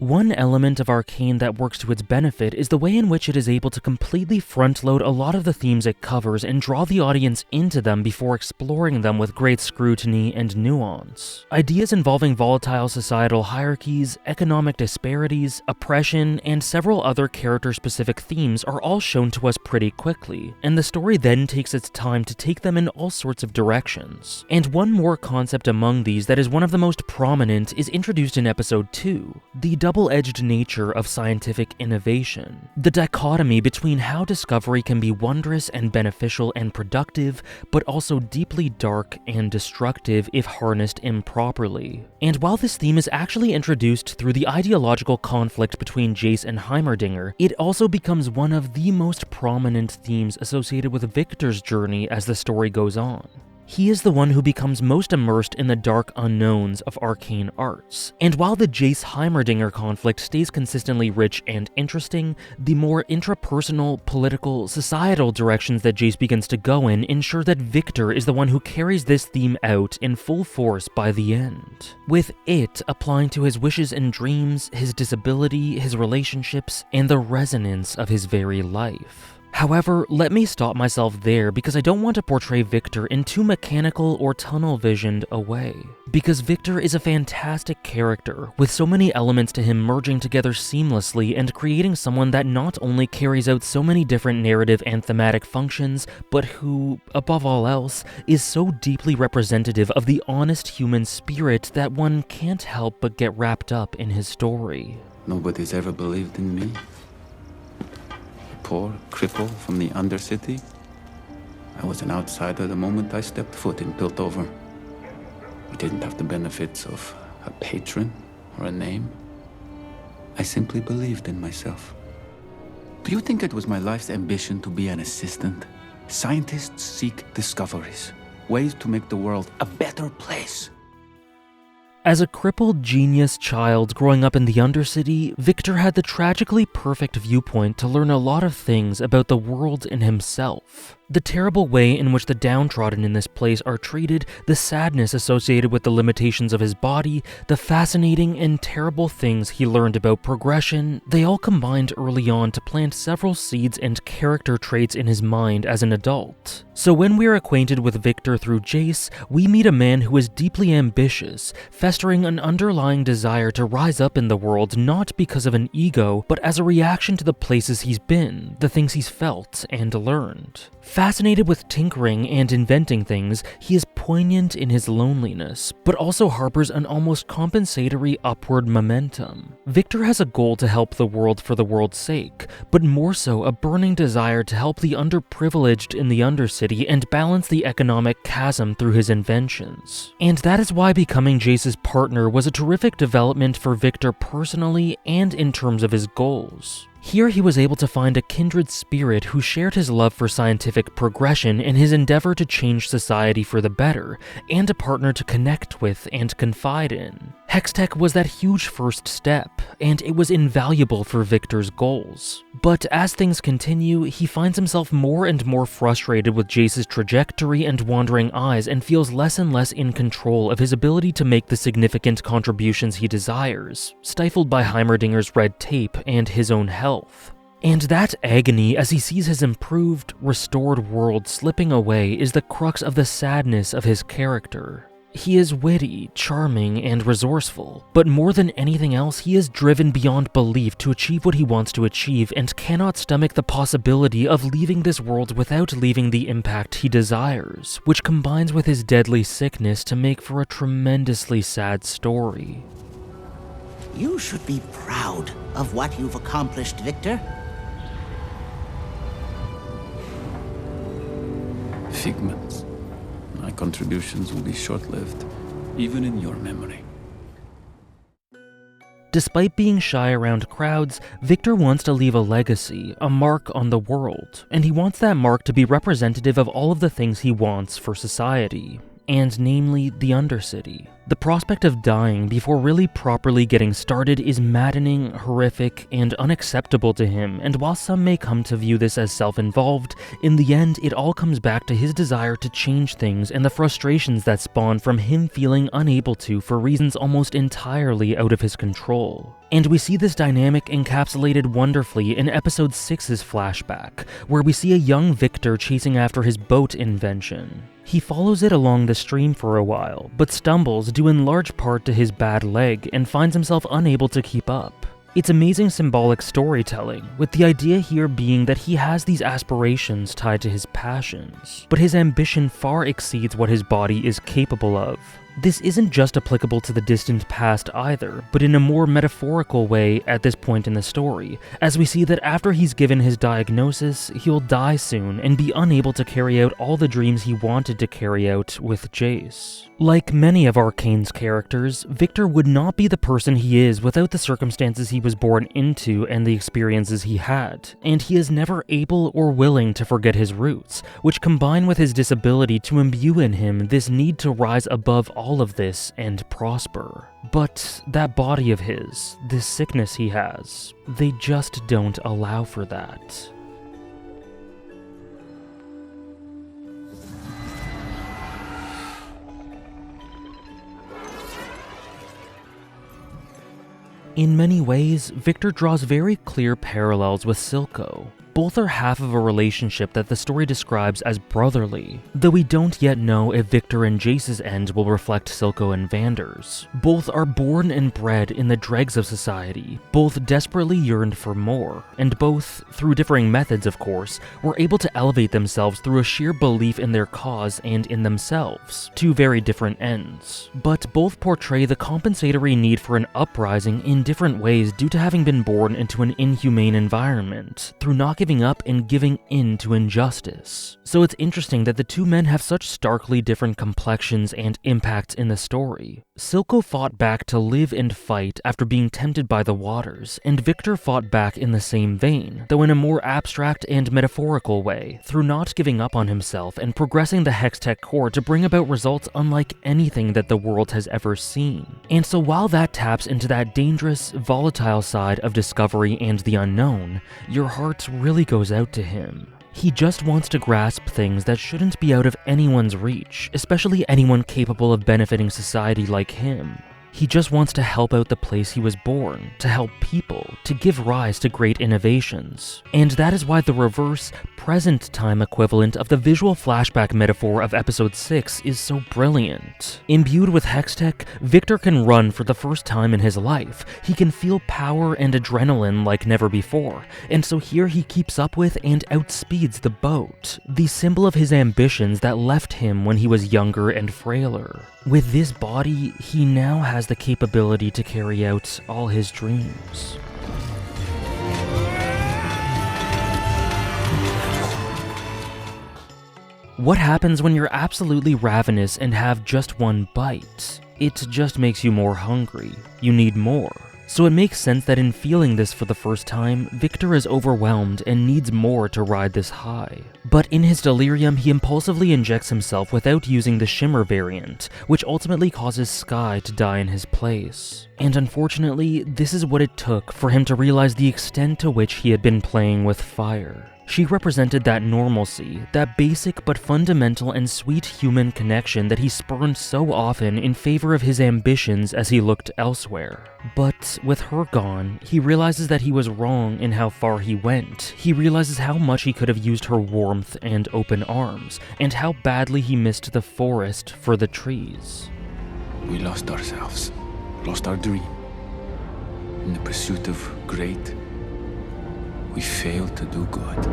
One element of Arcane that works to its benefit is the way in which it is able to completely front-load a lot of the themes it covers and draw the audience into them before exploring them with great scrutiny and nuance. Ideas involving volatile societal hierarchies, economic disparities, oppression, and several other character-specific themes are all shown to us pretty quickly, and the story then takes its time to take them in all sorts of directions. And one more concept among these that is one of the most prominent is introduced in episode 2, the double-edged nature of scientific innovation. The dichotomy between how discovery can be wondrous and beneficial and productive, but also deeply dark and destructive if harnessed improperly. And while this theme is actually introduced through the ideological conflict between Jace and Heimerdinger, it also becomes one of the most prominent themes associated with Viktor's journey as the story goes on. He is the one who becomes most immersed in the dark unknowns of arcane arts. And while the Jace-Heimerdinger conflict stays consistently rich and interesting, the more intrapersonal, political, societal directions that Jace begins to go in ensure that Viktor is the one who carries this theme out in full force by the end, with it applying to his wishes and dreams, his disability, his relationships, and the resonance of his very life. However, let me stop myself there because I don't want to portray Viktor in too mechanical or tunnel-visioned a way. Because Viktor is a fantastic character, with so many elements to him merging together seamlessly and creating someone that not only carries out so many different narrative and thematic functions, but who, above all else, is so deeply representative of the honest human spirit that one can't help but get wrapped up in his story. Nobody's ever believed in me. Poor cripple from the Undercity. I was an outsider the moment I stepped foot in Piltover. I didn't have the benefits of a patron or a name. I simply believed in myself. Do you think it was my life's ambition to be an assistant? Scientists seek discoveries, ways to make the world a better place. As a crippled genius child growing up in the Undercity, Viktor had the tragically perfect viewpoint to learn a lot of things about the world and himself. The terrible way in which the downtrodden in this place are treated, the sadness associated with the limitations of his body, the fascinating and terrible things he learned about progression, they all combined early on to plant several seeds and character traits in his mind as an adult. So when we are acquainted with Viktor through Jace, we meet a man who is deeply ambitious, festering an underlying desire to rise up in the world not because of an ego, but as a reaction to the places he's been, the things he's felt and learned. Fascinated with tinkering and inventing things, he is poignant in his loneliness, but also harbors an almost compensatory upward momentum. Viktor has a goal to help the world for the world's sake, but more so a burning desire to help the underprivileged in the Undercity and balance the economic chasm through his inventions. And that is why becoming Jace's partner was a terrific development for Viktor personally and in terms of his goals. Here he was able to find a kindred spirit who shared his love for scientific progression and his endeavor to change society for the better, and a partner to connect with and confide in. Hextech was that huge first step, and it was invaluable for Viktor's goals. But as things continue, he finds himself more and more frustrated with Jace's trajectory and wandering eyes and feels less and less in control of his ability to make the significant contributions he desires, stifled by Heimerdinger's red tape and his own health. And that agony as he sees his improved, restored world slipping away is the crux of the sadness of his character. He is witty, charming, and resourceful, but more than anything else, he is driven beyond belief to achieve what he wants to achieve and cannot stomach the possibility of leaving this world without leaving the impact he desires, which combines with his deadly sickness to make for a tremendously sad story. You should be proud of what you've accomplished, Viktor. Figments. My contributions will be short-lived, even in your memory. Despite being shy around crowds, Viktor wants to leave a legacy, a mark on the world, and he wants that mark to be representative of all of the things he wants for society, and namely the Undercity. The prospect of dying before really properly getting started is maddening, horrific, and unacceptable to him, and while some may come to view this as self-involved, in the end it all comes back to his desire to change things and the frustrations that spawn from him feeling unable to for reasons almost entirely out of his control. And we see this dynamic encapsulated wonderfully in episode 6's flashback, where we see a young Viktor chasing after his boat invention. He follows it along the stream for a while, but stumbles due in large part to his bad leg and finds himself unable to keep up. It's amazing symbolic storytelling, with the idea here being that he has these aspirations tied to his passions, but his ambition far exceeds what his body is capable of. This isn't just applicable to the distant past either, but in a more metaphorical way at this point in the story, as we see that after he's given his diagnosis, he'll die soon and be unable to carry out all the dreams he wanted to carry out with Jace. Like many of Arcane's characters, Viktor would not be the person he is without the circumstances he was born into and the experiences he had, and he is never able or willing to forget his roots, which combine with his disability to imbue in him this need to rise above all of this and prosper. But that body of his, this sickness he has, they just don't allow for that. In many ways, Viktor draws very clear parallels with Silco. Both are half of a relationship that the story describes as brotherly, though we don't yet know if Viktor and Jace's end will reflect Silco and Vander's. Both are born and bred in the dregs of society, both desperately yearned for more, and both, through differing methods of course, were able to elevate themselves through a sheer belief in their cause and in themselves, to very different ends. But both portray the compensatory need for an uprising in different ways due to having been born into an inhumane environment, through not giving up and giving in to injustice. So it's interesting that the two men have such starkly different complexions and impacts in the story. Silco fought back to live and fight after being tempted by the waters, and Viktor fought back in the same vein, though in a more abstract and metaphorical way, through not giving up on himself and progressing the Hextech core to bring about results unlike anything that the world has ever seen. And so while that taps into that dangerous, volatile side of discovery and the unknown, your heart really goes out to him. He just wants to grasp things that shouldn't be out of anyone's reach, especially anyone capable of benefiting society like him. He just wants to help out the place he was born, to help people, to give rise to great innovations. And that is why the reverse, present time equivalent of the visual flashback metaphor of episode 6 is so brilliant. Imbued with Hextech, Viktor can run for the first time in his life. He can feel power and adrenaline like never before, and so here he keeps up with and outspeeds the boat, the symbol of his ambitions that left him when he was younger and frailer. With this body, he now has the capability to carry out all his dreams. What happens when you're absolutely ravenous and have just one bite? It just makes you more hungry. You need more. So it makes sense that in feeling this for the first time, Viktor is overwhelmed and needs more to ride this high. But in his delirium, he impulsively injects himself without using the Shimmer variant, which ultimately causes Sky to die in his place. And unfortunately, this is what it took for him to realize the extent to which he had been playing with fire. She represented that normalcy, that basic but fundamental and sweet human connection that he spurned so often in favor of his ambitions as he looked elsewhere. But with her gone, he realizes that he was wrong in how far he went. He realizes how much he could have used her warmth and open arms, and how badly he missed the forest for the trees. We lost ourselves, lost our dream. In the pursuit of great, we failed to do good.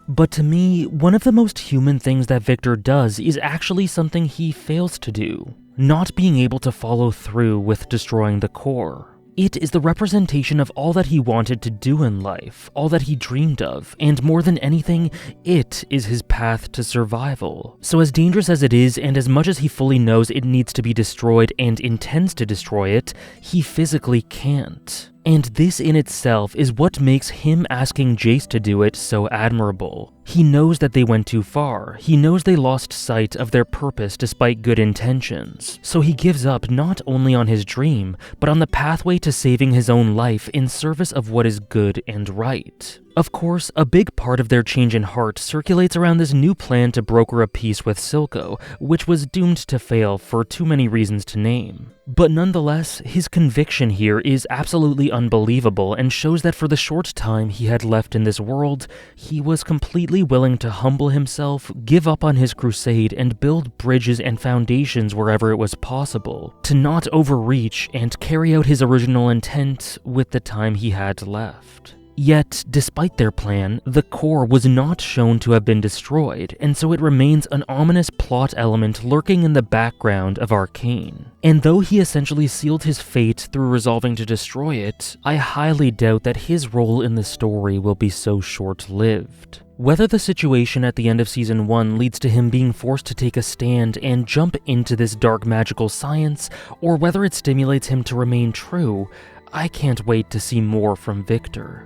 But to me, one of the most human things that Viktor does is actually something he fails to do. Not being able to follow through with destroying the core. It is the representation of all that he wanted to do in life, all that he dreamed of, and more than anything, it is his path to survival. So as dangerous as it is, and as much as he fully knows it needs to be destroyed and intends to destroy it, he physically can't. And this in itself is what makes him asking Jace to do it so admirable. He knows that they went too far. He knows they lost sight of their purpose despite good intentions. So he gives up not only on his dream, but on the pathway to saving his own life in service of what is good and right. Of course, a big part of their change in heart circulates around this new plan to broker a peace with Silco, which was doomed to fail for too many reasons to name. But nonetheless, his conviction here is absolutely unbelievable and shows that for the short time he had left in this world, he was completely willing to humble himself, give up on his crusade, and build bridges and foundations wherever it was possible, to not overreach and carry out his original intent with the time he had left. Yet, despite their plan, the core was not shown to have been destroyed, and so it remains an ominous plot element lurking in the background of Arcane. And though he essentially sealed his fate through resolving to destroy it, I highly doubt that his role in the story will be so short-lived. Whether the situation at the end of Season 1 leads to him being forced to take a stand and jump into this dark magical science, or whether it stimulates him to remain true, I can't wait to see more from Viktor.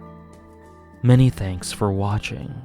Many thanks for watching.